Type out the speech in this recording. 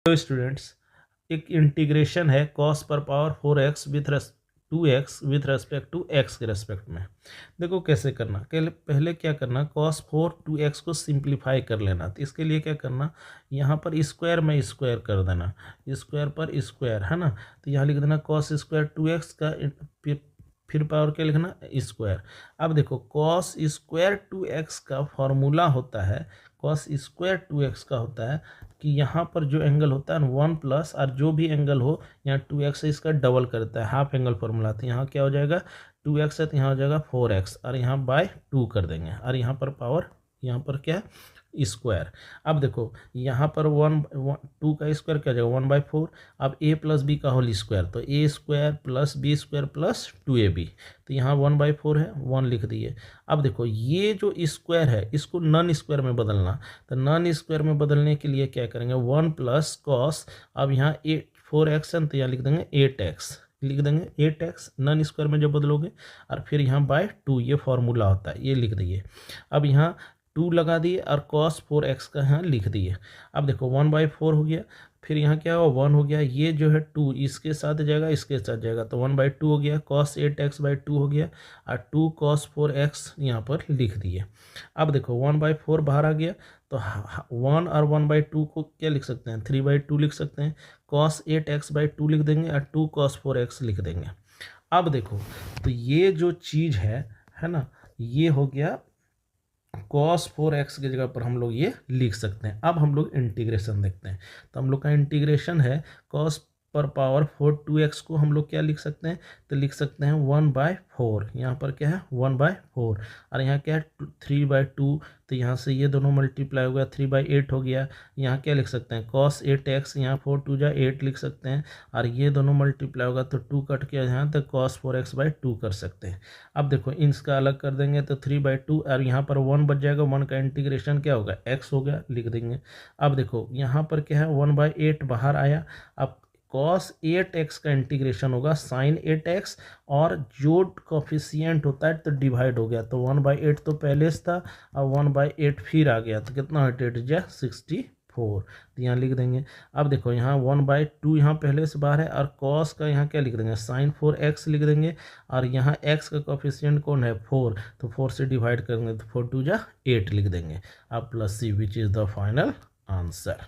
तो स्टूडेंट्स, एक इंटीग्रेशन है cos पर power 4x with 2x with respect to x के रेस्पेक्ट में। देखो कैसे करना, पहले क्या करना, cos 4 2x को सिंप्लीफाई कर लेना। तो इसके लिए क्या करना, यहाँ पर स्क्वायर में स्क्वायर कर देना, स्क्वायर पर स्क्वायर है ना। तो यहाँ लिख देना cos स्क्वायर 2x का, फिर पावर क्या लिखना, स्क्वायर। अब देखो cos स्क्वायर 2x का फॉर्मूला होता है, cos स्क्वायर 2x का होता है कि यहाँ पर जो एंगल होता है 1 प्लस, और जो भी एंगल हो यहाँ 2x है इसका डबल करता है, हाफ एंगल फॉर्मूला। तो यहाँ क्या हो जाएगा, 2x है तो यहाँ हो जाएगा 4x, और यहाँ बाय 2 कर देंगे, और यहाँ पर पावर, यहाँ पर क्या स्क्वायर। अब देखो यहाँ पर 2 का स्क्वायर क्या हो जाएगा 1/4। अब a प्लस बी का होल स्क्वायर, तो a square plus B square plus 2ab। तो यहाँ 1/4 है, 1 लिख दिए। अब देखो ये जो स्क्वायर है इसको नॉन स्क्वायर में बदलना, तो नॉन स्क्वायर में बदलने के लिए क्या करेंगे, 1 प्लस कॉस, अब यहाँ 4x है तो यहाँ लिख देंगे 8x, लिख देंगे 8x नॉन स्क्वायर में जब बदलोगे, और फिर यहाँ बाय 2, ये फॉर्मूला होता है, ये लिख दिए। अब यहाँ 2 लगा दिए और cos 4x का यहाँ लिख दिए। अब देखो 1/4 हो गया, फिर यहाँ क्या हुआ 1 हो गया, ये जो है 2 इसके साथ जाएगा इसके साथ जाएगा, तो 1/2 हो गया, cos 8x/2 हो गया, और 2 cos 4x यहाँ पर लिख दिए। अब देखो 1/4 बाहर आ गया, तो 1 और 1/2 को क्या लिख सकते हैं, 3/2 लिख सकते हैं, cos 8x/2 लिख देंगे, और 2 cos 4x लिख देंगे। अब देखो तो ये जो चीज़ है ना, ये हो गया cos 4x की जगह पर हम लोग ये लिख सकते हैं। अब हम लोग इंटीग्रेशन देखते हैं, तो हम लोग का इंटीग्रेशन है cos पर पावर 4 2x को हम लोग क्या लिख सकते हैं, तो लिख सकते हैं 1/4, यहाँ पर क्या है 1/4, और यहाँ क्या है 3/2, तो यहाँ से ये दोनों मल्टीप्लाई हो गया 3/8 हो गया। यहाँ क्या लिख सकते हैं cos 8x, यहाँ 4 2 जा 8 लिख सकते हैं, और ये दोनों मल्टीप्लाई होगा तो 2 कट के यहाँ तक cos 4x/2 कर सकते हैं। अब देखो इसका अलग कर देंगे तो 3/2, और यहाँ पर 1 बच जाएगा, 1 का इंटीग्रेशन क्या होगा x हो गया, लिख देंगे। अब देखो यहाँ पर क्या है 1/8 बाहर आया, अब cos 8x का इंटीग्रेशन होगा sin 8x, और जो कोफिशिएंट होता है तो डिवाइड हो गया, तो 1/8 तो पहले से था, अब 1/8 फिर आ गया, तो कितना 8 जा 64, तो यहाँ लिख देंगे। अब देखो यहाँ 1/2 यहाँ पहले से बाहर है, और cos का यहाँ क्या लिख देंगे sin 4x लिख देंगे, और यहाँ x का कोफिशिएंट कौन है 4, तो 4 से डिवाइड करेंगे तो 4 2 जा 8 लिख देंगे। अब plus c which is the final answer.